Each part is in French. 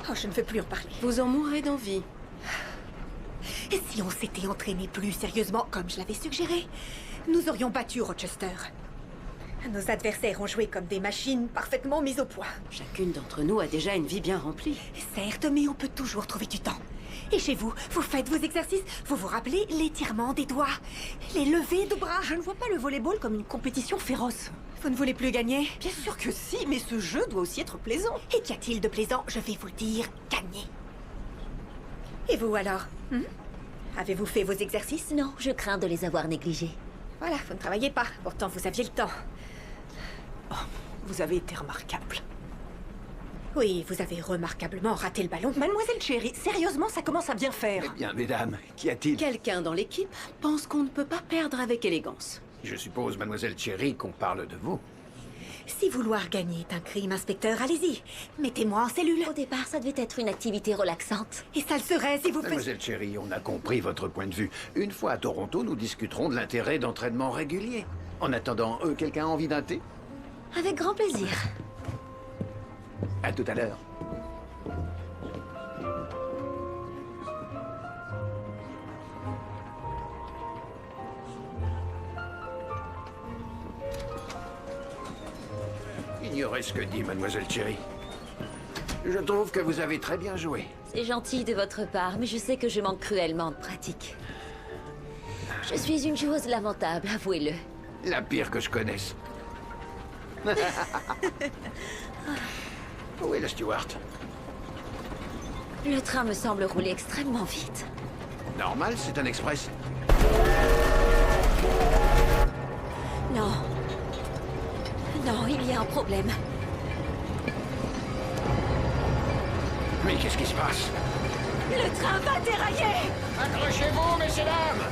Oh, je ne veux plus en parler. Vous en mourrez d'envie. Et si on s'était entraîné plus sérieusement, comme je l'avais suggéré, nous aurions battu Rochester. Nos adversaires ont joué comme des machines parfaitement mises au point. Chacune d'entre nous a déjà une vie bien remplie. Certes, mais on peut toujours trouver du temps. Et chez vous, vous faites vos exercices, vous vous rappelez l'étirement des doigts, les levées de bras. Je ne vois pas le volleyball comme une compétition féroce. Vous ne voulez plus gagner? Bien sûr que si, mais ce jeu doit aussi être plaisant. Et qu'y a-t-il de plaisant? Je vais vous le dire, gagner. Et vous alors? Avez-vous fait vos exercices? Non, je crains de les avoir négligés. Voilà, vous ne travaillez pas. Pourtant, vous aviez le temps. Oh, vous avez été remarquable. Oui, vous avez remarquablement raté le ballon. Mademoiselle Cherry, sérieusement, ça commence à bien faire. Eh bien, mesdames, qu'y a-t-il? Quelqu'un dans l'équipe pense qu'on ne peut pas perdre avec élégance. Je suppose, mademoiselle Cherry, qu'on parle de vous. Si vouloir gagner est un crime, inspecteur, allez-y. Mettez-moi en cellule. Au départ, ça devait être une activité relaxante. Et ça le serait si vous faisiez... Mademoiselle Cherry, on a compris votre point de vue. Une fois à Toronto, nous discuterons de l'intérêt d'entraînement régulier. En attendant, quelqu'un a envie d'un thé? Avec grand plaisir. À tout à l'heure. Ignorez ce que dit mademoiselle Cherry. Je trouve que vous avez très bien joué. C'est gentil de votre part, mais je sais que je manque cruellement de pratique. Je suis une joueuse lamentable, avouez-le. La pire que je connaisse. Où est le steward? Le train me semble rouler extrêmement vite. Normal, c'est un express. Non. Non, il y a un problème. Mais qu'est-ce qui se passe? Le train va dérailler! Accrochez-vous, messieurs, dames!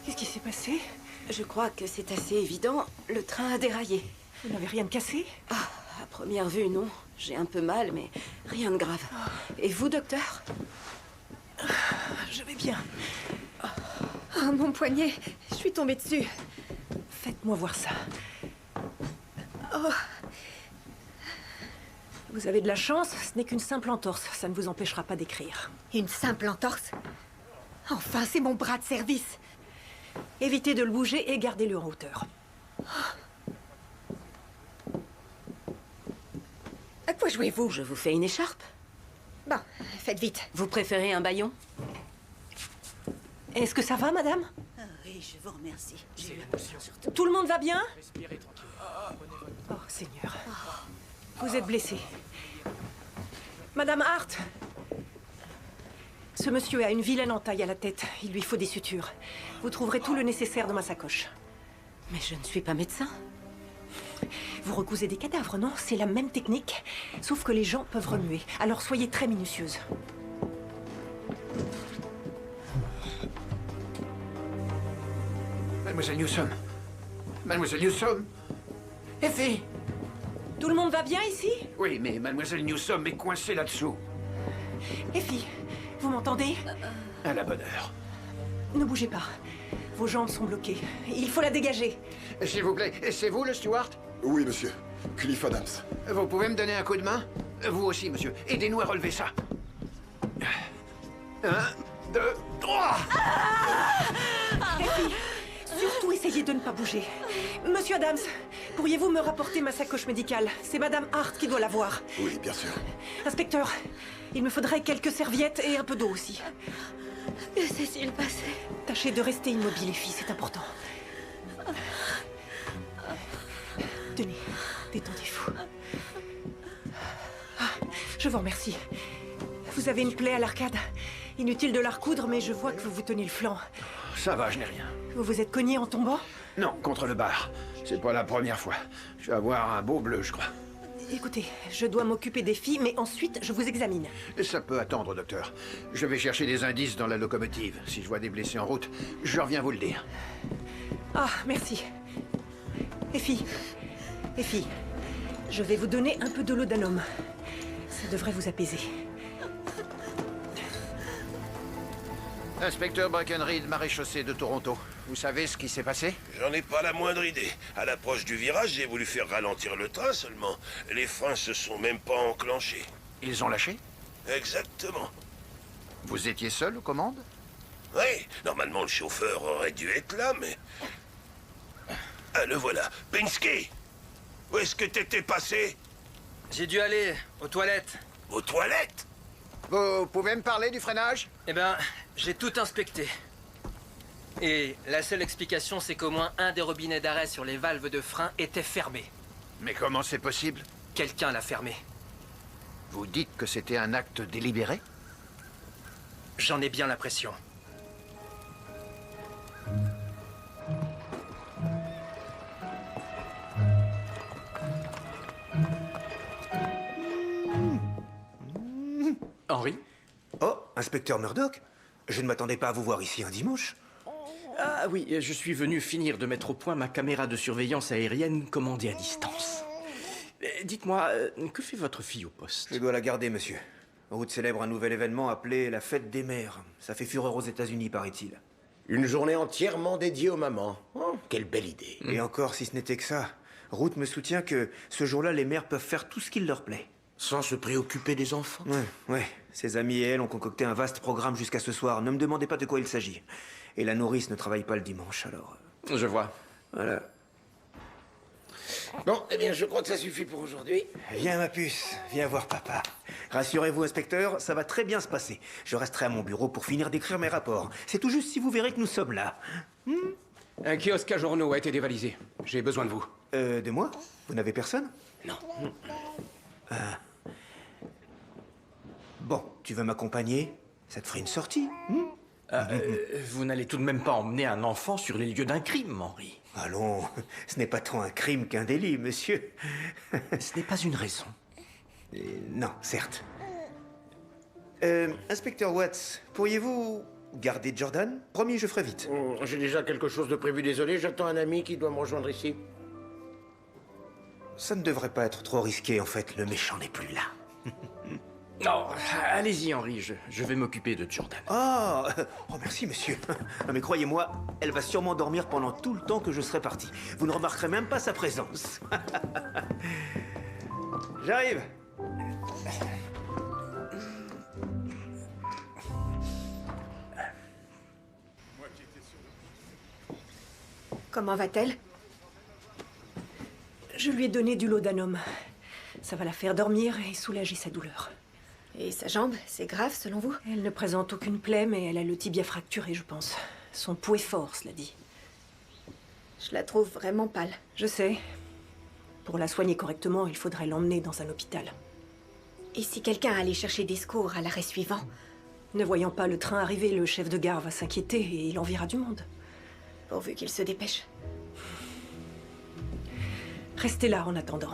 Qu'est-ce qui s'est passé? Je crois que c'est assez évident. Le train a déraillé. Vous n'avez rien de cassé? Ah, à première vue, non. J'ai un peu mal, mais rien de grave. Et vous, docteur? Je vais bien. Oh, mon poignet, je suis tombée dessus. Faites-moi voir ça. Oh, Vous avez de la chance, ce n'est qu'une simple entorse. Ça ne vous empêchera pas d'écrire. une simple entorse. Enfin, c'est mon bras de service. Évitez de le bouger et gardez-le en hauteur. À quoi jouez-vous? Je vous fais une écharpe. Bon, faites vite. Vous préférez un bâillon? Est-ce que ça va, madame? Oui, je vous remercie. Tout le monde va bien? Oh, Seigneur. Vous êtes blessée. Madame Hart! Ce monsieur a une vilaine entaille à la tête. Il lui faut des sutures. Vous trouverez tout le nécessaire dans ma sacoche. Mais je ne suis pas médecin. Vous recousez des cadavres, non? C'est la même technique, sauf que les gens peuvent remuer. Alors soyez très minutieuse. Mademoiselle Newsom. Mademoiselle Newsom. Effie. Tout le monde va bien ici? Oui, mais mademoiselle Newsom est coincée là-dessous. Effie, vous m'entendez? À la bonne heure. Ne bougez pas. Vos jambes sont bloquées. Il faut la dégager. S'il vous plaît, c'est vous le steward? Oui, monsieur. Cliff Adams. Vous pouvez me donner un coup de main? Vous aussi, monsieur. Aidez-nous à relever ça. 1, 2, 3! Effie, surtout essayez de ne pas bouger. Monsieur Adams, pourriez-vous me rapporter ma sacoche médicale? C'est Madame Hart qui doit la voir. Oui, bien sûr. Inspecteur, il me faudrait quelques serviettes et un peu d'eau aussi. Que s'est-il passé? Tâchez de rester immobile, Effie, c'est important. Tenez, détendez-vous. Ah, je vous remercie. Vous avez une plaie à l'arcade. Inutile de la recoudre, mais je vois que vous vous tenez le flanc. Ça va, je n'ai rien. Vous vous êtes cogné en tombant? Non, contre le bar. C'est pas la première fois. Je vais avoir un beau bleu, je crois. Écoutez, je dois m'occuper des filles, mais ensuite, je vous examine. Ça peut attendre, docteur. Je vais chercher des indices dans la locomotive. Si je vois des blessés en route, je reviens vous le dire. Ah, merci. Effie, je vais vous donner un peu de laudanum. Ça devrait vous apaiser. Inspecteur Breckenridge, maréchaussée de Toronto. Vous savez ce qui s'est passé? J'en ai pas la moindre idée. À l'approche du virage, j'ai voulu faire ralentir le train seulement. Les freins se sont même pas enclenchés. Ils ont lâché? Exactement. Vous étiez seul aux commandes? Oui, normalement le chauffeur aurait dû être là, mais... Ah, le voilà. Pinsky! Où est-ce que t'étais passé? J'ai dû aller aux toilettes. Aux toilettes? Vous pouvez me parler du freinage? Eh ben, j'ai tout inspecté. Et la seule explication, c'est qu'au moins un des robinets d'arrêt sur les valves de frein était fermé. Mais comment c'est possible? Quelqu'un l'a fermé. Vous dites que c'était un acte délibéré? J'en ai bien l'impression. Henry? Oh, inspecteur Murdoch? Je ne m'attendais pas à vous voir ici un dimanche. Ah oui, je suis venu finir de mettre au point ma caméra de surveillance aérienne commandée à distance. Dites-moi, que fait votre fille au poste? Je dois la garder, monsieur. Ruth célèbre un nouvel événement appelé la Fête des Mères. Ça fait fureur aux États-Unis, paraît-il. Une journée entièrement dédiée aux mamans. Oh, quelle belle idée. Et encore, si ce n'était que ça, Ruth me soutient que ce jour-là, les mères peuvent faire tout ce qu'il leur plaît. Sans se préoccuper des enfants. Ouais. Ses amis et elle ont concocté un vaste programme jusqu'à ce soir. Ne me demandez pas de quoi il s'agit. Et la nourrice ne travaille pas le dimanche, alors... Je vois. Voilà. Bon, eh bien, je crois que ça suffit pour aujourd'hui. Viens, ma puce. Viens voir papa. Rassurez-vous, inspecteur, ça va très bien se passer. Je resterai à mon bureau pour finir d'écrire mes rapports. C'est tout juste si vous verrez que nous sommes là. Un kiosque à journaux a été dévalisé. J'ai besoin de vous. De moi? Vous n'avez personne? Non. Bon, tu veux m'accompagner? Ça te ferait une sortie? Vous n'allez tout de même pas emmener un enfant sur les lieux d'un crime, Henry. Allons, ce n'est pas tant un crime qu'un délit, monsieur. Ce n'est pas une raison. Non, certes. Inspecteur Watts, pourriez-vous garder Jordan? Promis, je ferai vite. J'ai déjà quelque chose de prévu, désolé. J'attends un ami qui doit me rejoindre ici. Ça ne devrait pas être trop risqué, en fait. Le méchant n'est plus là. Non, allez-y, Henry, je vais m'occuper de Jordan. Oh, merci, monsieur. Non, mais croyez-moi, elle va sûrement dormir pendant tout le temps que je serai parti. Vous ne remarquerez même pas sa présence. J'arrive. Comment va-t-elle? Je lui ai donné du laudanum. Ça va la faire dormir et soulager sa douleur. Et sa jambe, c'est grave selon vous? Elle ne présente aucune plaie, mais elle a le tibia fracturé, je pense. Son pouls est fort, cela dit. Je la trouve vraiment pâle. Je sais. Pour la soigner correctement, il faudrait l'emmener dans un hôpital. Et si quelqu'un allait chercher des secours à l'arrêt suivant? Ne voyant pas le train arriver, le chef de gare va s'inquiéter et il enverra du monde. Pourvu qu'il se dépêche. Restez là en attendant.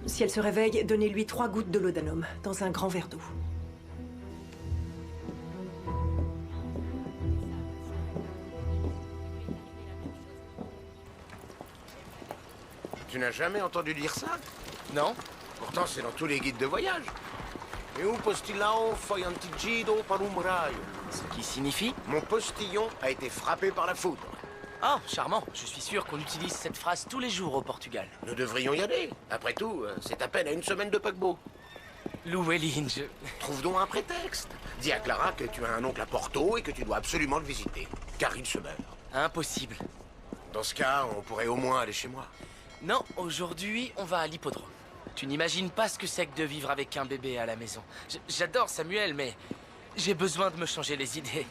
Si elle se réveille, donnez-lui 3 gouttes de laudanum dans un grand verre d'eau. Tu n'as jamais entendu dire ça? Non? Pourtant, c'est dans tous les guides de voyage. Et un postillon foi antigido par un muraille. Ce qui signifie? Mon postillon a été frappé par la foudre. Ah, charmant. Je suis sûr qu'on utilise cette phrase tous les jours au Portugal. Nous devrions y aller. Après tout, c'est à peine à une semaine de paquebot. Louweline, Trouve donc un prétexte. Dis à Clara que tu as un oncle à Porto et que tu dois absolument le visiter. Car il se meurt. Impossible. Dans ce cas, on pourrait au moins aller chez moi. Non, aujourd'hui, on va à l'hippodrome. Tu n'imagines pas ce que c'est que de vivre avec un bébé à la maison. J'adore Samuel, mais j'ai besoin de me changer les idées.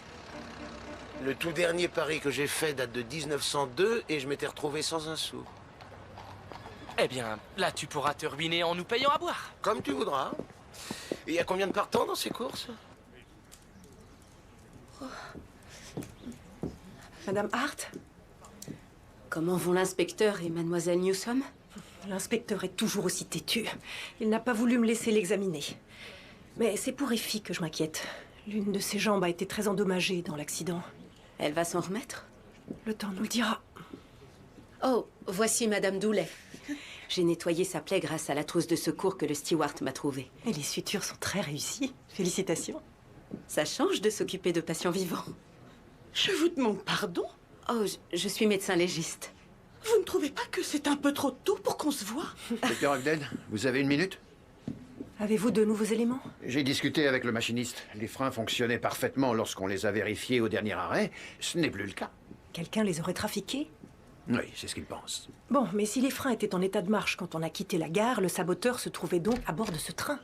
Le tout dernier pari que j'ai fait date de 1902 et je m'étais retrouvé sans un sou. Eh bien, là, tu pourras te ruiner en nous payant à boire. Comme tu voudras. Il y a combien de partants dans ces courses? Madame Hart? Comment vont l'inspecteur et mademoiselle Newsom? L'inspecteur est toujours aussi têtu. Il n'a pas voulu me laisser l'examiner. Mais c'est pour Effie que je m'inquiète. L'une de ses jambes a été très endommagée dans l'accident. Elle va s'en remettre? Le temps nous le dira. Oh, voici Madame Doulet. J'ai nettoyé sa plaie grâce à la trousse de secours que le steward m'a trouvée. Et les sutures sont très réussies. Félicitations. Ça change de s'occuper de patients vivants. Je vous demande pardon? Oh, je suis médecin légiste. Vous ne trouvez pas que c'est un peu trop tôt pour qu'on se voie? Docteur Ogden, vous avez une minute? Avez-vous de nouveaux éléments? J'ai discuté avec le machiniste. Les freins fonctionnaient parfaitement lorsqu'on les a vérifiés au dernier arrêt. Ce n'est plus le cas. Quelqu'un les aurait trafiqués? Oui, c'est ce qu'il pense. Bon, mais si les freins étaient en état de marche quand on a quitté la gare, le saboteur se trouvait donc à bord de ce train.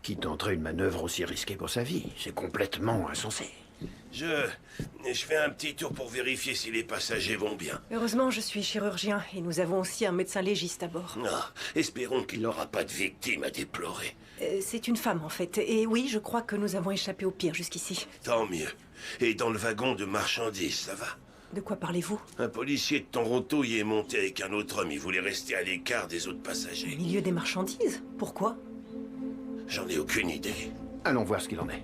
Qui tenterait une manœuvre aussi risquée pour sa vie? C'est complètement insensé. Je fais un petit tour pour vérifier si les passagers vont bien. Heureusement, je suis chirurgien et nous avons aussi un médecin légiste à bord. Ah, espérons qu'il n'aura pas de victimes à déplorer. C'est une femme, en fait. Et oui, je crois que nous avons échappé au pire jusqu'ici. Tant mieux. Et dans le wagon de marchandises, ça va? De quoi parlez-vous? Un policier de Toronto y est monté avec un autre homme. Il voulait rester à l'écart des autres Au passagers. milieu des marchandises? Pourquoi? J'en ai aucune idée. Allons voir ce qu'il en est.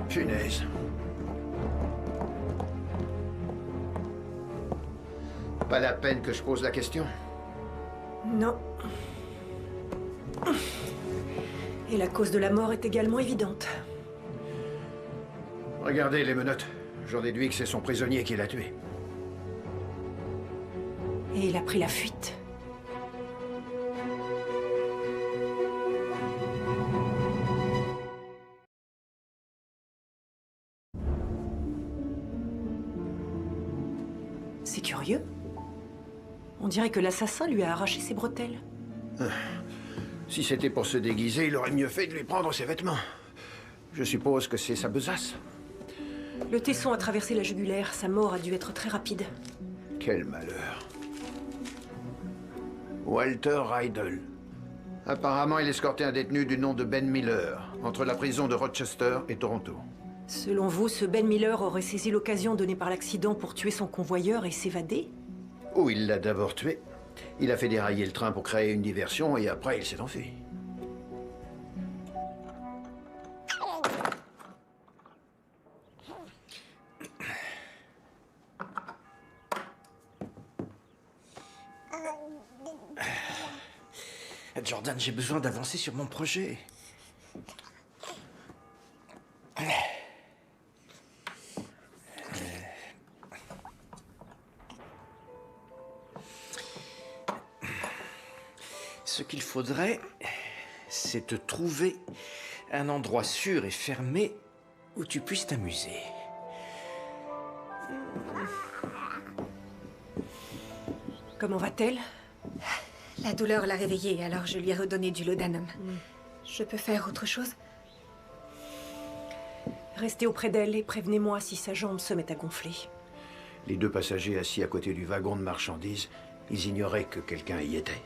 Punaise. Pas la peine que je pose la question? Non. Et la cause de la mort est également évidente. Regardez les menottes. J'en déduis que c'est son prisonnier qui l'a tué. Et il a pris la fuite. C'est curieux. On dirait que l'assassin lui a arraché ses bretelles. Si c'était pour se déguiser, il aurait mieux fait de lui prendre ses vêtements. Je suppose que c'est sa besace. Le tesson a traversé la jugulaire. Sa mort a dû être très rapide. Quel malheur. Walter Rydell. Apparemment, il escortait un détenu du nom de Ben Miller, entre la prison de Rochester et Toronto. Selon vous, ce Ben Miller aurait saisi l'occasion donnée par l'accident pour tuer son convoyeur et s'évader? Ou il l'a d'abord tué. Il a fait dérailler le train pour créer une diversion et après il s'est enfui. Jordan, j'ai besoin d'avancer sur mon projet. Ce qu'il faudrait, c'est te trouver un endroit sûr et fermé où tu puisses t'amuser. Comment va-t-elle? La douleur l'a réveillée, alors je lui ai redonné du laudanum. Je peux faire autre chose? Restez auprès d'elle et prévenez-moi si sa jambe se met à gonfler. Les deux passagers assis à côté du wagon de marchandises, ils ignoraient que quelqu'un y était.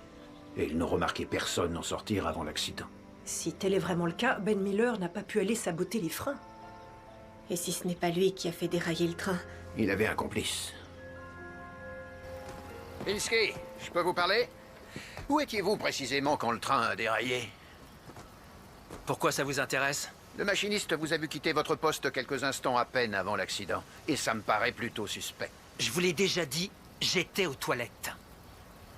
Et ils n'ont remarqué personne en sortir avant l'accident. Si tel est vraiment le cas, Ben Miller n'a pas pu aller saboter les freins. Et si ce n'est pas lui qui a fait dérailler le train? Il avait un complice. Pinsky, je peux vous parler? Où étiez-vous précisément quand le train a déraillé? Pourquoi ça vous intéresse? Le machiniste vous a vu quitter votre poste quelques instants à peine avant l'accident. Et ça me paraît plutôt suspect. Je vous l'ai déjà dit, j'étais aux toilettes.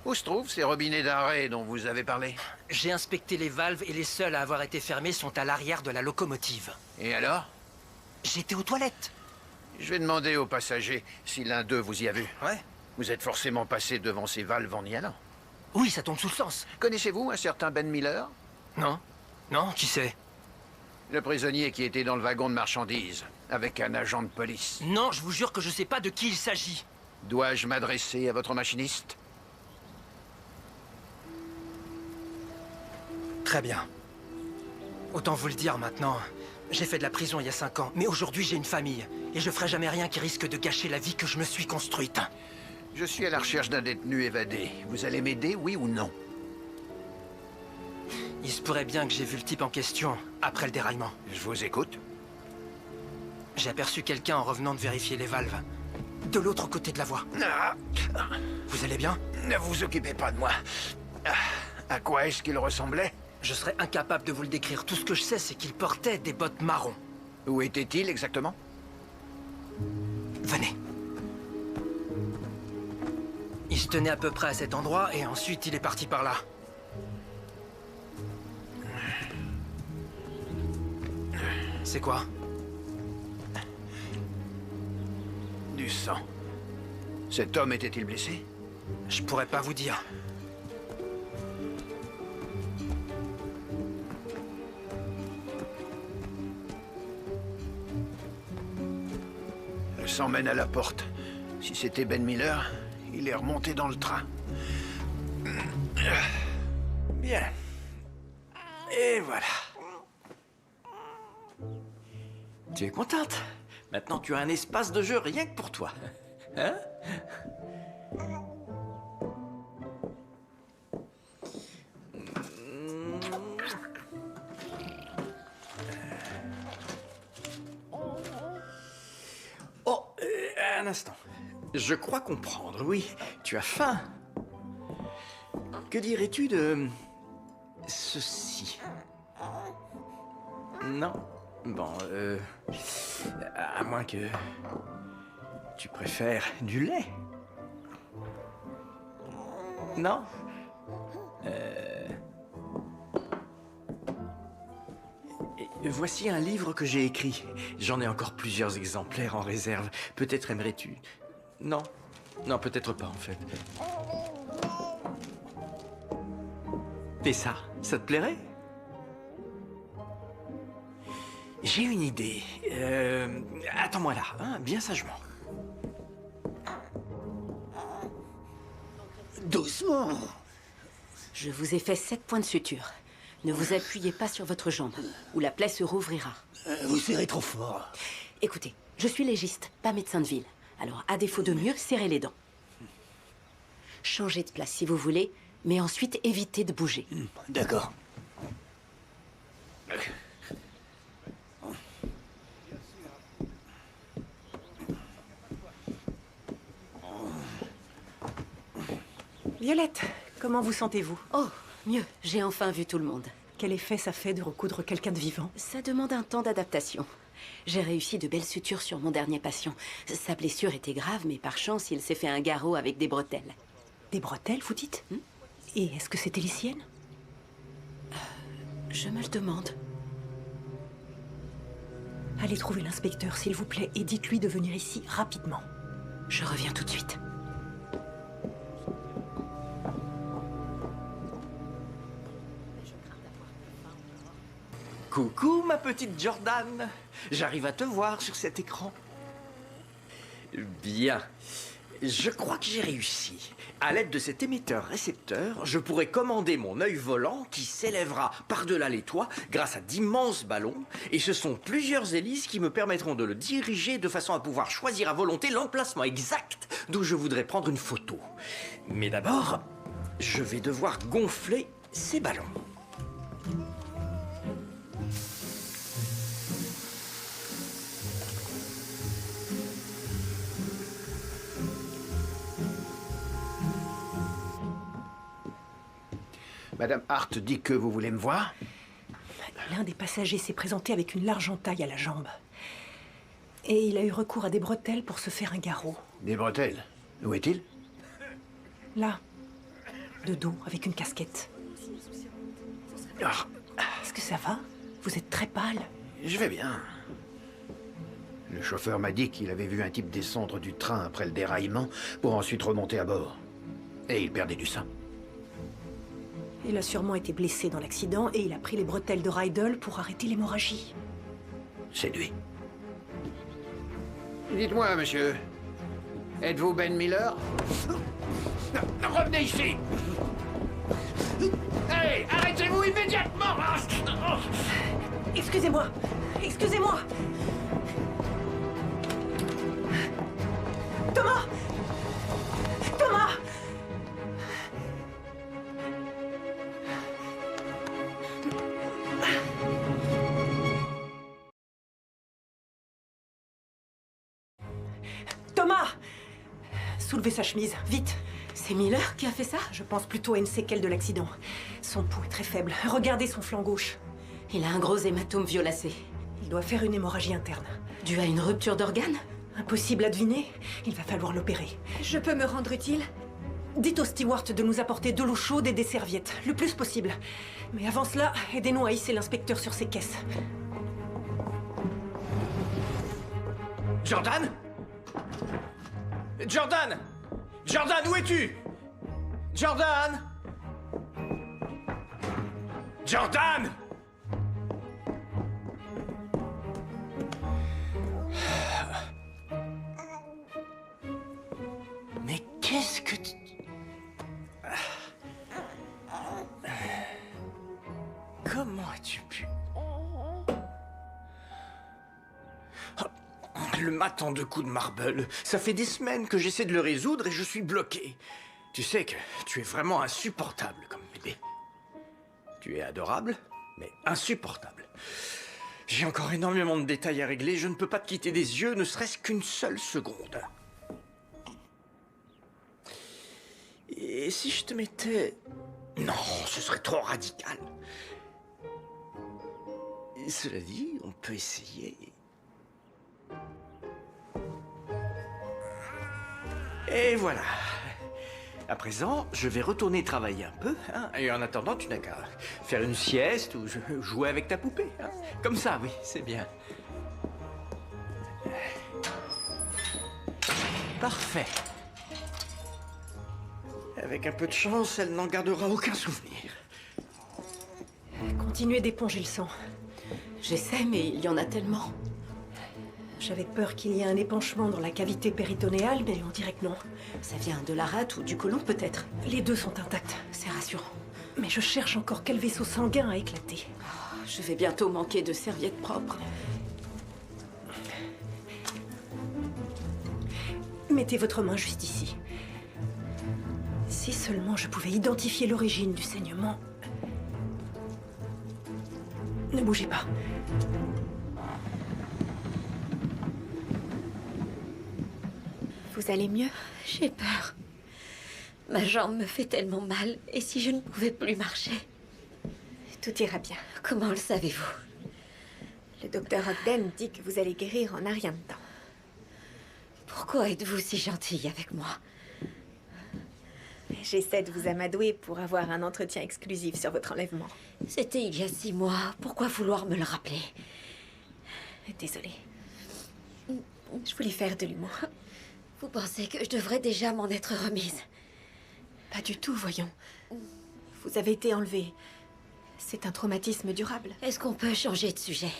Où se trouvent ces robinets d'arrêt dont vous avez parlé? J'ai inspecté les valves et les seuls à avoir été fermés sont à l'arrière de la locomotive. Et alors? J'étais aux toilettes. Je vais demander aux passagers si l'un d'eux vous y a vu. Ouais. Vous êtes forcément passé devant ces valves en y allant. Oui, ça tombe sous le sens. Connaissez-vous un certain Ben Miller? Non. Non, qui c'est? Le prisonnier qui était dans le wagon de marchandises, avec un agent de police. Non, je vous jure que je sais pas de qui il s'agit. Dois-je m'adresser à votre machiniste? Très bien. Autant vous le dire maintenant. J'ai fait de la prison il y a 5 ans, mais aujourd'hui j'ai une famille. Et je ferai jamais rien qui risque de gâcher la vie que je me suis construite. Je suis à la recherche d'un détenu évadé. Vous allez m'aider, oui ou non? Il se pourrait bien que j'ai vu le type en question après le déraillement. Je vous écoute. J'ai aperçu quelqu'un en revenant de vérifier les valves. De l'autre côté de la voie. Ah. Vous allez bien? Ne vous occupez pas de moi. À quoi est-ce qu'il ressemblait? Je serais incapable de vous le décrire. Tout ce que je sais, c'est qu'il portait des bottes marron. Où était-il exactement? Venez. Il se tenait à peu près à cet endroit et ensuite il est parti par là. C'est quoi? Du sang. Cet homme était-il blessé? Je pourrais pas vous dire. Le sang mène à la porte. Si c'était Ben Miller, il est remonté dans le train. Bien. Et voilà. Tu es contente? Maintenant, tu as un espace de jeu rien que pour toi. Hein? Oh, un instant. Je crois comprendre, oui. Tu as faim. Que dirais-tu de ceci? Non? Bon, à moins que tu préfères du lait. Non? Voici un livre que j'ai écrit. J'en ai encore plusieurs exemplaires en réserve. Peut-être aimerais-tu... Non. Non, peut-être pas, en fait. Et ça te plairait? J'ai une idée. Attends-moi là, hein, bien sagement. Doucement. Je vous ai fait 7 points de suture. Ne vous appuyez pas sur votre jambe, ou la plaie se rouvrira. Vous serrez trop fort. Écoutez, je suis légiste, pas médecin de ville. Alors, à défaut de mieux, serrez les dents. Changez de place si vous voulez, mais ensuite évitez de bouger. D'accord. Violette, comment vous sentez-vous? Oh, mieux. J'ai enfin vu tout le monde. Quel effet ça fait de recoudre quelqu'un de vivant? Ça demande un temps d'adaptation. J'ai réussi de belles sutures sur mon dernier patient. Sa blessure était grave, mais par chance, il s'est fait un garrot avec des bretelles. Des bretelles, vous dites? Et est-ce que c'était les siennes? Je me le demande. Allez trouver l'inspecteur, s'il vous plaît, et dites-lui de venir ici rapidement. Je reviens tout de suite. Coucou, ma petite Jordan. J'arrive à te voir sur cet écran. Bien. Je crois que j'ai réussi. À l'aide de cet émetteur-récepteur, je pourrai commander mon œil volant qui s'élèvera par-delà les toits grâce à d'immenses ballons. Et ce sont plusieurs hélices qui me permettront de le diriger de façon à pouvoir choisir à volonté l'emplacement exact d'où je voudrais prendre une photo. Mais d'abord, je vais devoir gonfler ces ballons. Madame Hart dit que vous voulez me voir? L'un des passagers s'est présenté avec une large entaille à la jambe. Et il a eu recours à des bretelles pour se faire un garrot. Des bretelles? Où est-il? Là, de dos, avec une casquette. Ah. Est-ce que ça va? Vous êtes très pâle. Je vais bien. Le chauffeur m'a dit qu'il avait vu un type descendre du train après le déraillement pour ensuite remonter à bord. Et il perdait du sang. Il a sûrement été blessé dans l'accident et il a pris les bretelles de Rydell pour arrêter l'hémorragie. C'est lui. Dites-moi, monsieur, êtes-vous Ben Miller? Revenez ici! Hey, arrêtez-vous immédiatement! Excusez-moi! Excusez-moi! Thomas! Thomas! Soulevez sa chemise, vite. C'est Miller qui a fait ça? Je pense plutôt à une séquelle de l'accident. Son pouls est très faible. Regardez son flanc gauche. Il a un gros hématome violacé. Il doit faire une hémorragie interne. Dû à une rupture d'organes? Impossible à deviner. Il va falloir l'opérer. Je peux me rendre utile? Dites au steward de nous apporter de l'eau chaude et des serviettes, le plus possible. Mais avant cela, aidez-nous à hisser l'inspecteur sur ses caisses. Jordan? Jordan! Jordan, où es-tu? Jordan! Jordan! Mais qu'est-ce que tu... Comment as-tu pu... Le matin de coups de marble, ça fait des semaines que j'essaie de le résoudre et je suis bloqué. Tu sais que tu es vraiment insupportable comme bébé. Tu es adorable, mais insupportable. J'ai encore énormément de détails à régler, je ne peux pas te quitter des yeux, ne serait-ce qu'une seule seconde. Et si je te mettais... Non, ce serait trop radical. Et cela dit, on peut essayer... Et voilà. À présent, je vais retourner travailler un peu, hein, et en attendant, tu n'as qu'à faire une sieste ou jouer avec ta poupée. Hein. Comme ça, oui, c'est bien. Parfait. Avec un peu de chance, elle n'en gardera aucun souvenir. Continuez d'éponger le sang. J'essaie, mais il y en a tellement. J'avais peur qu'il y ait un épanchement dans la cavité péritonéale, mais on dirait que non. Ça vient de la rate ou du côlon, peut-être? Les deux sont intacts. C'est rassurant. Mais je cherche encore quel vaisseau sanguin a éclaté. Oh, je vais bientôt manquer de serviettes propres. Mettez votre main juste ici. Si seulement je pouvais identifier l'origine du saignement. Ne bougez pas. Vous allez mieux? J'ai peur. Ma jambe me fait tellement mal. Et si je ne pouvais plus marcher? Tout ira bien. Comment le savez-vous? Le docteur Ogden dit que vous allez guérir en un rien de temps. Pourquoi êtes-vous si gentille avec moi? J'essaie de vous amadouer pour avoir un entretien exclusif sur votre enlèvement. C'était il y a 6 mois. Pourquoi vouloir me le rappeler? Désolée. Je voulais faire de l'humour. Vous pensez que je devrais déjà m'en être remise? Pas du tout, voyons. Vous avez été enlevé. C'est un traumatisme durable. Est-ce qu'on peut changer de sujet?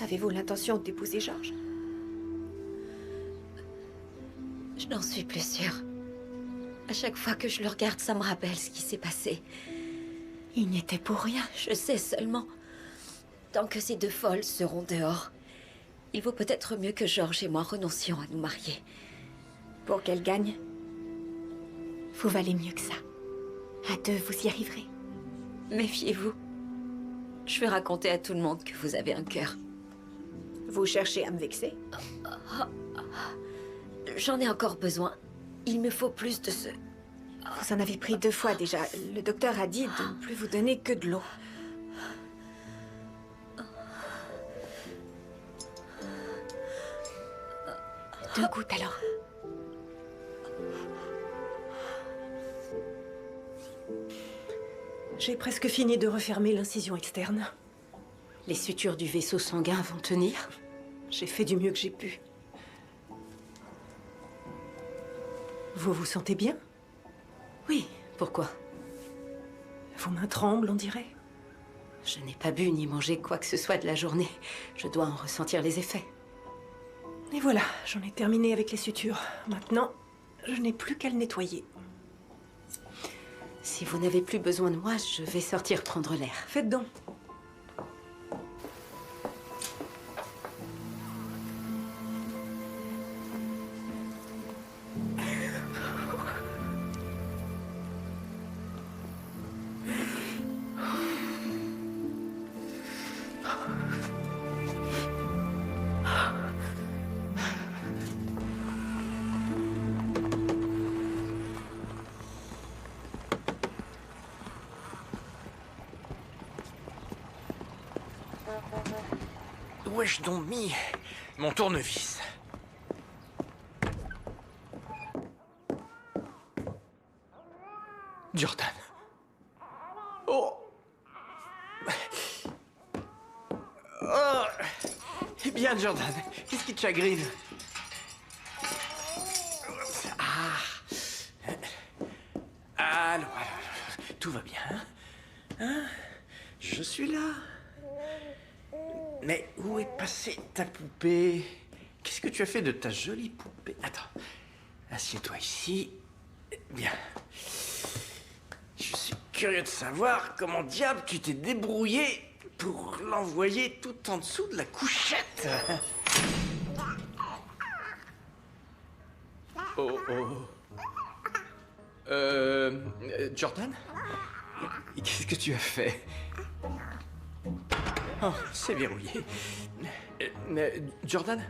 Avez-vous l'intention d'épouser Georges? Je n'en suis plus sûre. À chaque fois que je le regarde, ça me rappelle ce qui s'est passé. Il n'y était pour rien. Je sais seulement. Tant que ces deux folles seront dehors, il vaut peut-être mieux que Georges et moi renoncions à nous marier. Pour qu'elle gagne, vous valez mieux que ça. À deux, vous y arriverez. Méfiez-vous. Je vais raconter à tout le monde que vous avez un cœur. Vous cherchez à me vexer? J'en ai encore besoin. Il me faut plus de ce... Vous en avez pris 2 fois déjà. Le docteur a dit de ne plus vous donner que de l'eau. 2 gouttes alors. J'ai presque fini de refermer l'incision externe. Les sutures du vaisseau sanguin vont tenir? J'ai fait du mieux que j'ai pu. Vous vous sentez bien? Oui, pourquoi? Vos mains tremblent, on dirait. Je n'ai pas bu ni mangé quoi que ce soit de la journée. Je dois en ressentir les effets. Et voilà, j'en ai terminé avec les sutures. Maintenant, je n'ai plus qu'à le nettoyer. Si vous n'avez plus besoin de moi, je vais sortir prendre l'air. Faites donc. où ai-je donc mis mon tournevis? Jordan. Oh. Oh. Eh bien, Jordan, qu'est-ce qui te chagrine? Alors, tout va bien, hein? Je suis là. Mais où est passée ta poupée? Qu'est-ce que tu as fait de ta jolie poupée? Attends, assieds-toi ici. Bien. Je suis curieux de savoir comment diable tu t'es débrouillé pour l'envoyer tout en dessous de la couchette. Oh, oh. Jordan? Qu'est-ce que tu as fait? Oh, c'est verrouillé. Jordan?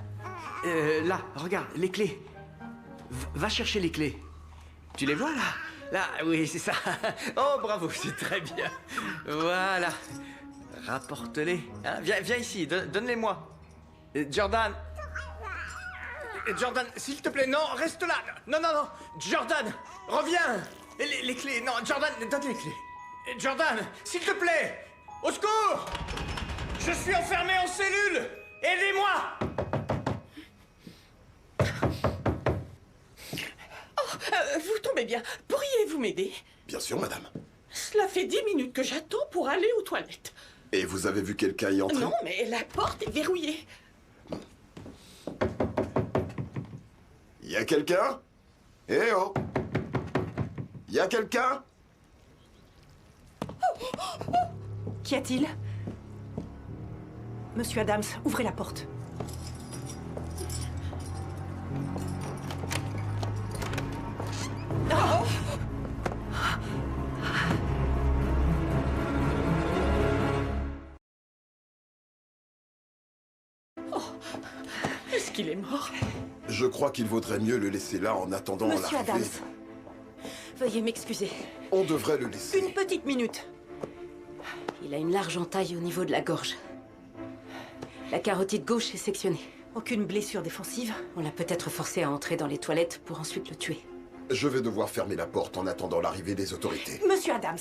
Là, regarde, les clés. Va chercher les clés. Tu les vois, là? Là, oui, c'est ça. Oh, bravo, c'est très bien. Voilà. Rapporte-les. Hein, viens ici, donne-les-moi. Jordan. Jordan, s'il te plaît, non, reste là. Non. Jordan, reviens. Les clés, non, Jordan, donne les clés. Jordan, s'il te plaît. Au secours. Je suis enfermé en cellule. Aidez-moi. Vous tombez bien. Pourriez-vous m'aider? Bien sûr, madame. Cela fait 10 minutes que j'attends pour aller aux toilettes. Et vous avez vu quelqu'un y entrer? Non, mais la porte est verrouillée. Y a quelqu'un? Eh oh! Y a quelqu'un? Qu'y a-t-il? Monsieur Adams, ouvrez la porte. Oh! Est-ce qu'il est mort? Je crois qu'il vaudrait mieux le laisser là en attendant Monsieur l'arrivée. Adams, veuillez m'excuser. On devrait le laisser. Une petite minute. Il a une large entaille au niveau de la gorge. La carotide gauche est sectionnée. Aucune blessure défensive? On l'a peut-être forcé à entrer dans les toilettes pour ensuite le tuer. Je vais devoir fermer la porte en attendant l'arrivée des autorités. Monsieur Adams,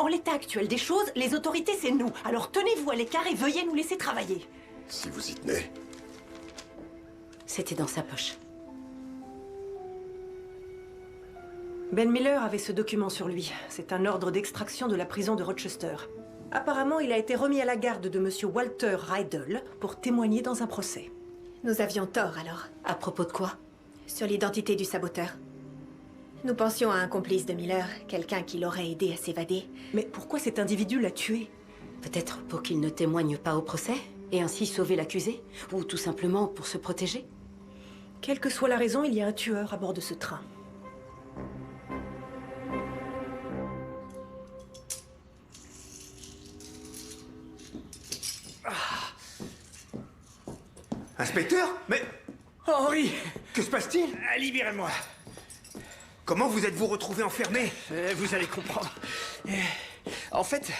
en l'état actuel des choses, les autorités, c'est nous. Alors tenez-vous à l'écart et veuillez nous laisser travailler. Si vous y tenez. C'était dans sa poche. Ben Miller avait ce document sur lui. C'est un ordre d'extraction de la prison de Rochester. Apparemment, il a été remis à la garde de monsieur Walter Rydell pour témoigner dans un procès. Nous avions tort, alors. À propos de quoi? Sur l'identité du saboteur. Nous pensions à un complice de Miller, quelqu'un qui l'aurait aidé à s'évader. Mais pourquoi cet individu l'a tué? Peut-être pour qu'il ne témoigne pas au procès, et ainsi sauver l'accusé? Ou tout simplement pour se protéger? Quelle que soit la raison, il y a un tueur à bord de ce train. Inspecteur? Mais... Henri! Que se passe-t-il? Libérez-moi. Comment vous êtes-vous retrouvé enfermé? Vous allez comprendre. En fait,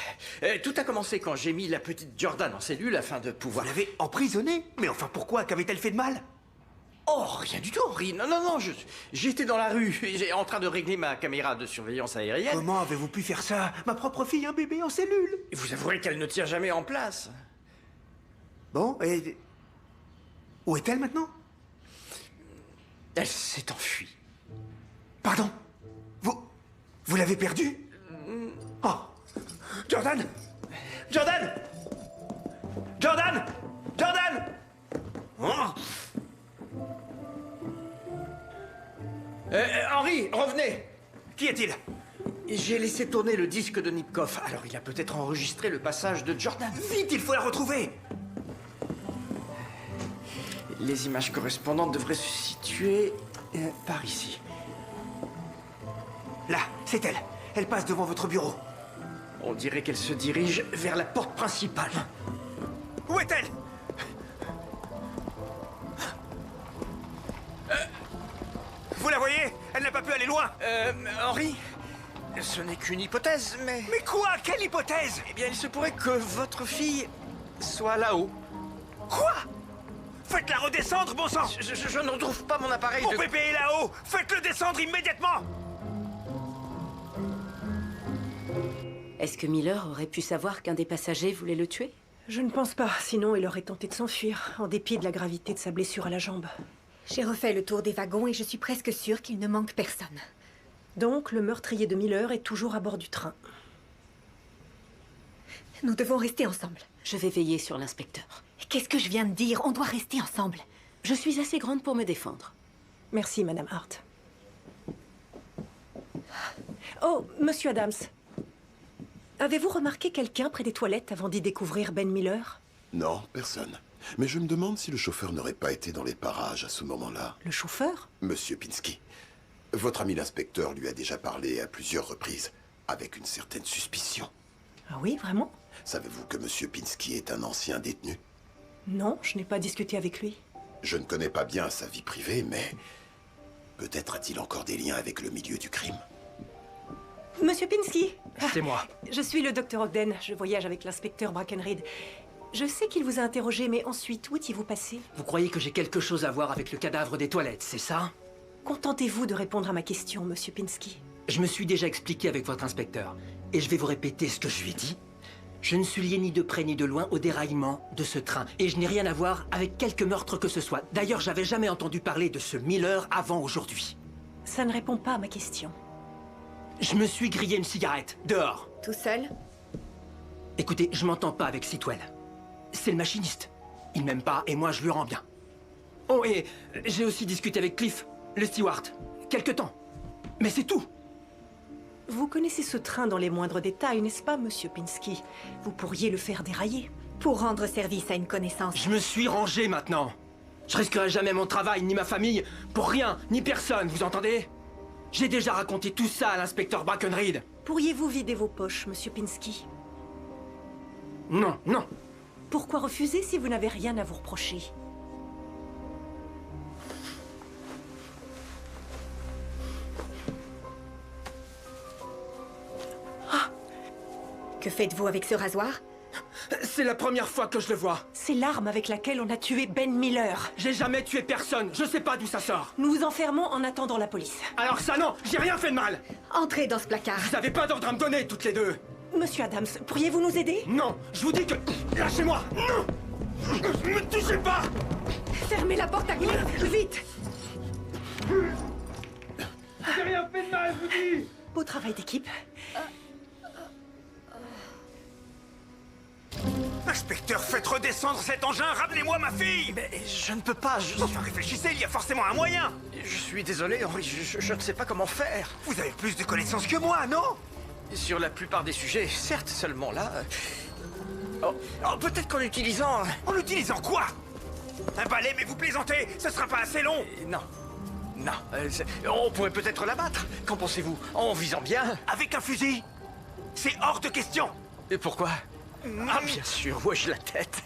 tout a commencé quand j'ai mis la petite Jordan en cellule afin de pouvoir... Vous l'avez emprisonnée? Mais enfin, pourquoi? Qu'avait-elle fait de mal? Oh, rien du tout, Henri. Non, j'étais dans la rue, en train de régler ma caméra de surveillance aérienne. Comment avez-vous pu faire ça? Ma propre fille, un bébé en cellule. Vous avouerez qu'elle ne tient jamais en place. Bon, et... Où est-elle maintenant? Elle s'est enfuie. Pardon? Vous l'avez perdue? Oh! Jordan! Jordan! Jordan! Jordan! Oh! Henri, revenez! Qui est-il? J'ai laissé tourner le disque de Nipkoff, alors il a peut-être enregistré le passage de Jordan. Vite, il faut la retrouver! Les images correspondantes devraient se situer par ici. Là, c'est elle. Elle passe devant votre bureau. On dirait qu'elle se dirige vers la porte principale. Où est-elle? Vous la voyez? Elle n'a pas pu aller loin. Henri, ce n'est qu'une hypothèse, mais... Mais quoi? Quelle hypothèse? Eh bien, il se pourrait que votre fille soit là-haut, Quoi? Faites-la redescendre, bon sang! Je ne retrouve pas mon appareil Mon de... bébé est là-haut! Faites-le descendre immédiatement! Est-ce que Miller aurait pu savoir qu'un des passagers voulait le tuer? Je ne pense pas, sinon il aurait tenté de s'enfuir, en dépit de la gravité de sa blessure à la jambe. J'ai refait le tour des wagons et je suis presque sûre qu'il ne manque personne. Donc, le meurtrier de Miller est toujours à bord du train. Nous devons rester ensemble. Je vais veiller sur l'inspecteur. Qu'est-ce que je viens de dire? On doit rester ensemble. Je suis assez grande pour me défendre. Merci, Madame Hart. Oh, Monsieur Adams. Avez-vous remarqué quelqu'un près des toilettes avant d'y découvrir Ben Miller? Non, personne. Mais je me demande si le chauffeur n'aurait pas été dans les parages à ce moment-là. Le chauffeur? Monsieur Pinsky. Votre ami l'inspecteur lui a déjà parlé à plusieurs reprises, avec une certaine suspicion. Ah oui, vraiment? Savez-vous que Monsieur Pinsky est un ancien détenu? Non, je n'ai pas discuté avec lui. Je ne connais pas bien sa vie privée, mais... peut-être a-t-il encore des liens avec le milieu du crime. Monsieur Pinsky! C'est moi. Je suis le docteur Ogden. Je voyage avec l'inspecteur Brackenreed. Je sais qu'il vous a interrogé, mais ensuite, où étiez-vous passé? Vous croyez que j'ai quelque chose à voir avec le cadavre des toilettes, c'est ça? Contentez-vous de répondre à ma question, Monsieur Pinsky. Je me suis déjà expliqué avec votre inspecteur. Et je vais vous répéter ce que je lui ai dit. Je ne suis lié ni de près ni de loin au déraillement de ce train. Et je n'ai rien à voir avec quelque meurtre que ce soit. D'ailleurs, j'avais jamais entendu parler de ce Miller avant aujourd'hui. Ça ne répond pas à ma question. Je me suis grillé une cigarette, dehors. Tout seul? Écoutez, je m'entends pas avec Sitwell. C'est le machiniste. Il m'aime pas et moi je lui rends bien. Oh, et j'ai aussi discuté avec Cliff, le steward. Quelque temps. Mais c'est tout. Vous connaissez ce train dans les moindres détails, n'est-ce pas, Monsieur Pinsky? Vous pourriez le faire dérailler. Pour rendre service à une connaissance. Je me suis rangé maintenant. Je risquerai jamais mon travail, ni ma famille, pour rien, ni personne, vous entendez? J'ai déjà raconté tout ça à l'inspecteur Brackenreed. Pourriez-vous vider vos poches, Monsieur Pinsky? Non, non. Pourquoi refuser si vous n'avez rien à vous reprocher? Que faites-vous avec ce rasoir? C'est la première fois que je le vois. C'est l'arme avec laquelle on a tué Ben Miller. J'ai jamais tué personne, je sais pas d'où ça sort. Nous vous enfermons en attendant la police. Alors ça non, j'ai rien fait de mal. Entrez dans ce placard. Vous avez pas d'ordre à me donner, toutes les deux. Monsieur Adams, pourriez-vous nous aider? Non, je vous dis que... Lâchez-moi. Non. Ne me touchez pas. Fermez la porte à clé, vite. J'ai rien fait de mal, je vous dis. Beau travail d'équipe. Inspecteur, faites redescendre cet engin, ramenez-moi ma fille! Mais je ne peux pas, Enfin, réfléchissez, il y a forcément un moyen! Je suis désolé, Henri, je ne sais pas comment faire. Vous avez plus de connaissances que moi, non? Sur la plupart des sujets, certes, seulement là... Oh, peut-être qu'en utilisant... En utilisant quoi? Un balai, mais vous plaisantez! Ce sera pas assez long! Non. Non, on pourrait peut-être l'abattre. Qu'en pensez-vous? En visant bien? Avec un fusil? C'est hors de question! Et pourquoi? Ah, bien sûr, vois-je la tête.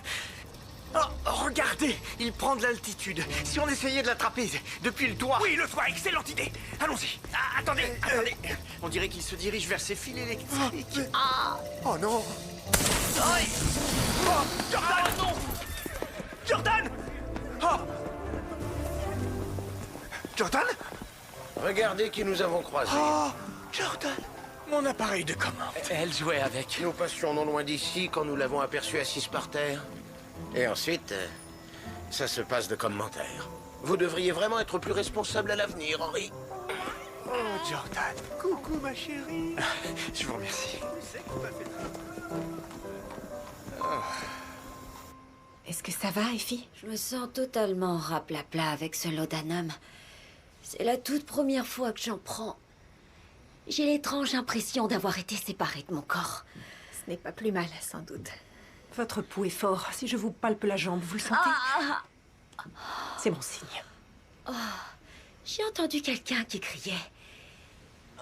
Oh, regardez, il prend de l'altitude. Si on essayait de l'attraper depuis le toit... Oui, le toit, excellente idée. Allons-y. Ah, attendez. On dirait qu'il se dirige vers ses fils électriques. Oh non. Aïe. Oh, Jordan, non. Jordan. Oh. Jordan. Regardez qui nous avons croisés. Oh, Jordan. Mon appareil de commande. Elle jouait avec. Nous passions non loin d'ici quand nous l'avons aperçue assise par terre. Et ensuite, ça se passe de commentaires. Vous devriez vraiment être plus responsable à l'avenir, Henri. Oh, Jordan. Coucou, ma chérie. Je vous remercie. Est-ce que ça va, Effie? Je me sens totalement raplapla avec ce laudanum. C'est la toute première fois que j'en prends. J'ai l'étrange impression d'avoir été séparée de mon corps. Ce n'est pas plus mal, sans doute. Votre pouls est fort. Si je vous palpe la jambe, vous le sentez? C'est bon signe. Oh, j'ai entendu quelqu'un qui criait.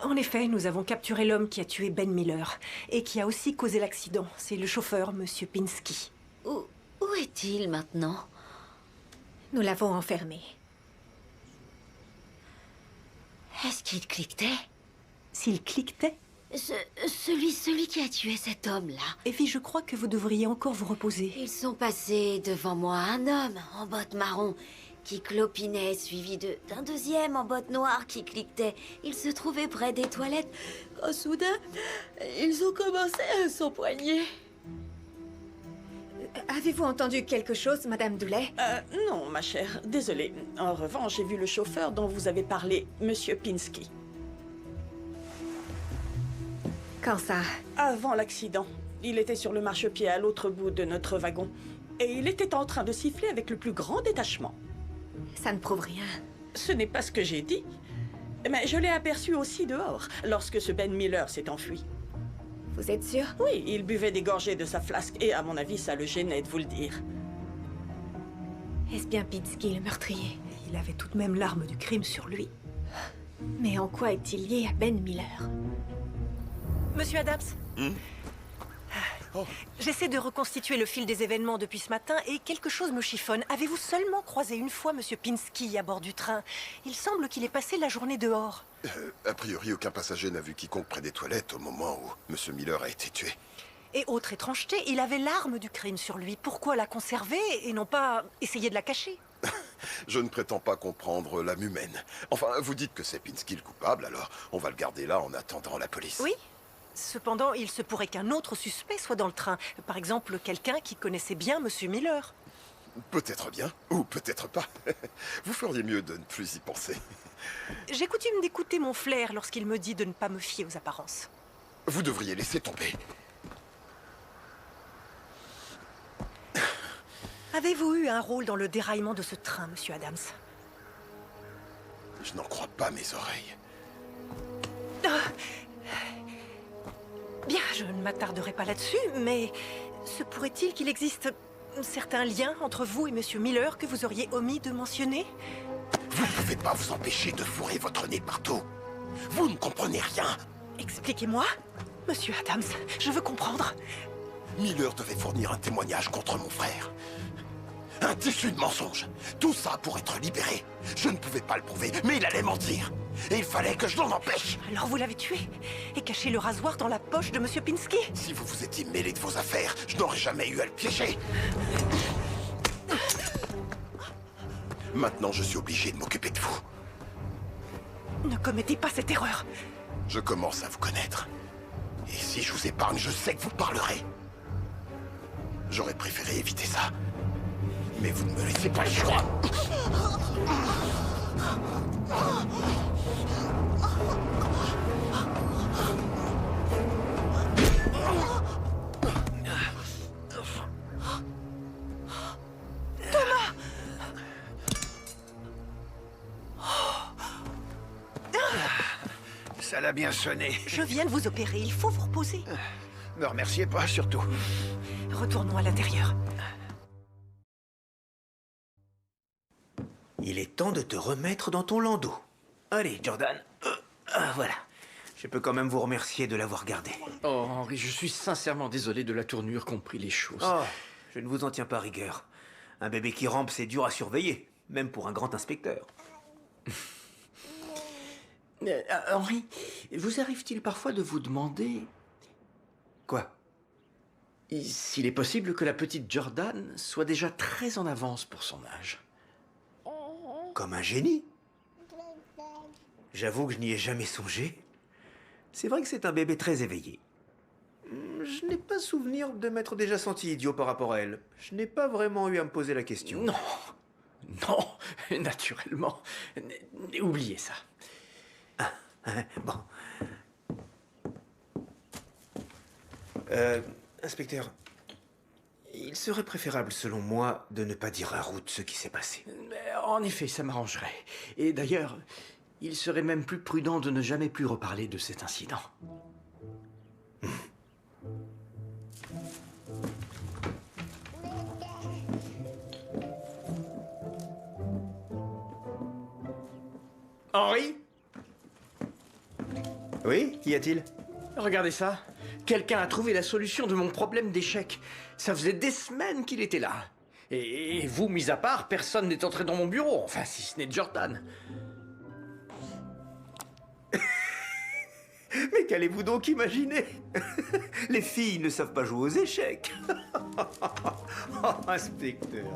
En effet, nous avons capturé l'homme qui a tué Ben Miller et qui a aussi causé l'accident. C'est le chauffeur, Monsieur Pinsky. Où est-il maintenant? Nous l'avons enfermé. Est-ce qu'il cliquetait? S'il cliquetait, Celui qui a tué cet homme-là. Evie, je crois que vous devriez encore vous reposer. Ils sont passés devant moi un homme en bottes marron qui clopinait, suivi d'un deuxième en bottes noires qui cliquetait. Ils se trouvaient près des toilettes quand soudain, ils ont commencé à s'empoigner. Avez-vous entendu quelque chose, Madame Doulet? Non, ma chère, désolée. En revanche, j'ai vu le chauffeur dont vous avez parlé, Monsieur Pinsky. Quand ça? Avant l'accident. Il était sur le marchepied à l'autre bout de notre wagon. Et il était en train de siffler avec le plus grand détachement. Ça ne prouve rien. Ce n'est pas ce que j'ai dit. Mais je l'ai aperçu aussi dehors, lorsque ce Ben Miller s'est enfui. Vous êtes sûr? Oui, il buvait des gorgées de sa flasque et à mon avis, ça le gênait de vous le dire. Est-ce bien Pinsky, le meurtrier? Il avait tout de même l'arme du crime sur lui. Mais en quoi est-il lié à Ben Miller? Monsieur Adams, j'essaie de reconstituer le fil des événements depuis ce matin et quelque chose me chiffonne. Avez-vous seulement croisé une fois Monsieur Pinsky à bord du train? Il semble qu'il ait passé la journée dehors. A priori, aucun passager n'a vu quiconque près des toilettes au moment où Monsieur Miller a été tué. Et autre étrangeté, il avait l'arme du crime sur lui. Pourquoi la conserver et non pas essayer de la cacher? Je ne prétends pas comprendre l'âme humaine. Enfin, vous dites que c'est Pinsky le coupable, alors on va le garder là en attendant la police. Oui. Cependant, il se pourrait qu'un autre suspect soit dans le train. Par exemple, quelqu'un qui connaissait bien Monsieur Miller. Peut-être bien, ou peut-être pas. Vous feriez mieux de ne plus y penser. J'ai coutume d'écouter mon flair lorsqu'il me dit de ne pas me fier aux apparences. Vous devriez laisser tomber. Avez-vous eu un rôle dans le déraillement de ce train, Monsieur Adams? Je n'en crois pas mes oreilles. Bien, je ne m'attarderai pas là-dessus, mais se pourrait-il qu'il existe certains liens entre vous et Monsieur Miller que vous auriez omis de mentionner? Vous ne pouvez pas vous empêcher de fourrer votre nez partout. Vous ne comprenez rien. Expliquez-moi. Monsieur Adams, je veux comprendre. Miller devait fournir un témoignage contre mon frère. Un tissu de mensonges. Tout ça pour être libéré. Je ne pouvais pas le prouver, mais il allait mentir. Et il fallait que je l'en empêche. Alors vous l'avez tué et caché le rasoir dans la poche de Monsieur Pinsky? Si vous vous étiez mêlé de vos affaires, je n'aurais jamais eu à le piéger. Maintenant, je suis obligé de m'occuper de vous. Ne commettez pas cette erreur. Je commence à vous connaître. Et si je vous épargne, je sais que vous parlerez. J'aurais préféré éviter ça. Mais vous ne me laissez pas le choix. Thomas! Ça l'a bien sonné. Je viens de vous opérer, il faut vous reposer. Me remerciez pas, surtout. Retournons à l'intérieur. Il est temps de te remettre dans ton landau. Allez, Jordan. Voilà. Je peux quand même vous remercier de l'avoir gardé. Oh, Henry, je suis sincèrement désolé de la tournure qu'ont pris les choses. Oh, je ne vous en tiens pas rigueur. Un bébé qui rampe, c'est dur à surveiller, même pour un grand inspecteur. Henry, vous arrive-t-il parfois de vous demander... Quoi? S'il est possible que la petite Jordan soit déjà très en avance pour son âge. Comme un génie? J'avoue que je n'y ai jamais songé. C'est vrai que c'est un bébé très éveillé. Je n'ai pas souvenir de m'être déjà senti idiot par rapport à elle. Je n'ai pas vraiment eu à me poser la question. Non, non, naturellement. Oubliez ça. Bon. Inspecteur, il serait préférable, selon moi, de ne pas dire à Ruth ce qui s'est passé. En effet, ça m'arrangerait. Et d'ailleurs, il serait même plus prudent de ne jamais plus reparler de cet incident. Henry? Oui, qu'y a-t-il? Regardez ça. Quelqu'un a trouvé la solution de mon problème d'échec. Ça faisait des semaines qu'il était là. Et vous, mis à part, personne n'est entré dans mon bureau. Enfin, si ce n'est Jordan. Mais qu'allez-vous donc imaginer? Les filles ne savent pas jouer aux échecs. Oh, inspecteur.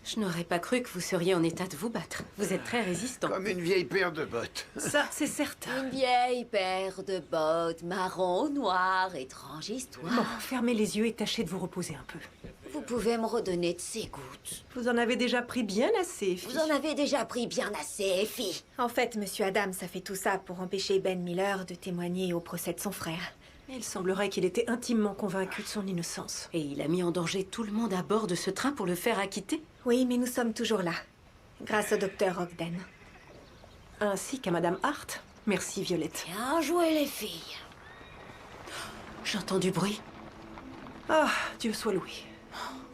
Je n'aurais pas cru que vous seriez en état de vous battre. Vous êtes très résistant. Comme une vieille paire de bottes. Ça, c'est certain. Une vieille paire de bottes marron, noir, étrange histoire. Bon, fermez les yeux et tâchez de vous reposer un peu. Vous pouvez me redonner de ces gouttes. Vous en avez déjà pris bien assez, fille. Vous en avez déjà pris bien assez, fille. En fait, Monsieur Adams a fait tout ça pour empêcher Ben Miller de témoigner au procès de son frère. Mais il semblerait qu'il était intimement convaincu de son innocence. Et il a mis en danger tout le monde à bord de ce train pour le faire acquitter? Oui, mais nous sommes toujours là. Grâce au docteur Ogden. Ainsi qu'à Madame Hart. Merci, Violette. Bien joué, les filles. J'entends du bruit. Ah, Dieu soit loué.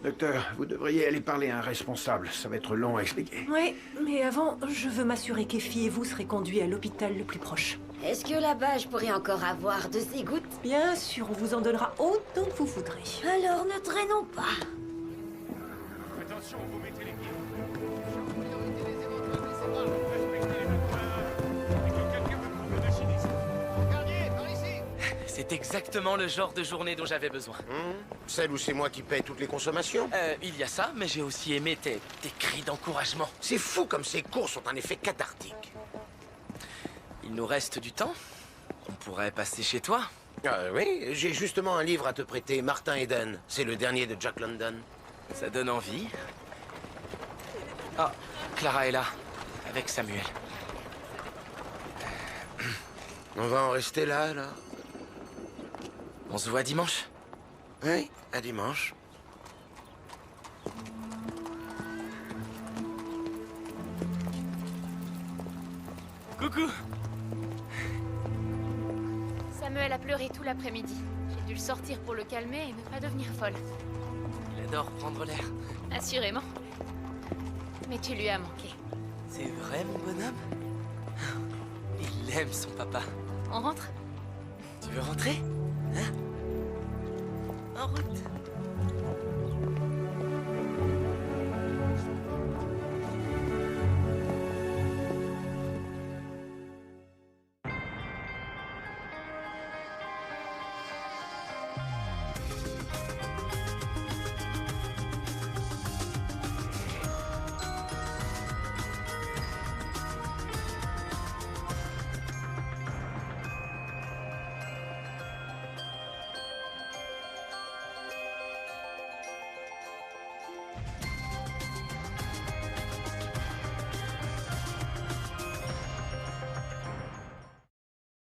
Docteur, vous devriez aller parler à un responsable. Ça va être long à expliquer. Oui, mais avant, je veux m'assurer qu'Effie et vous serez conduits à l'hôpital le plus proche. Est-ce que là-bas, je pourrais encore avoir de ces gouttes? Bien sûr, on vous en donnera autant que vous voudrez. Alors, ne traînons pas. Attention, vous mettez les pieds. C'est exactement le genre de journée dont j'avais besoin. Celle où c'est moi qui paie toutes les consommations? Il y a ça, mais j'ai aussi aimé tes cris d'encouragement. C'est fou comme ces courses ont un effet cathartique. Il nous reste du temps. On pourrait passer chez toi. Oui, j'ai justement un livre à te prêter, Martin Eden. C'est le dernier de Jack London. Ça donne envie. Ah, Clara est là, avec Samuel. On va en rester là, alors? On se voit dimanche? Oui, à dimanche. Coucou! Samuel a pleuré tout l'après-midi. J'ai dû le sortir pour le calmer et ne pas devenir folle. Il adore prendre l'air. Assurément. Mais tu lui as manqué. C'est vrai, mon bonhomme? Il aime son papa. On rentre? Tu veux rentrer? Hein? En route.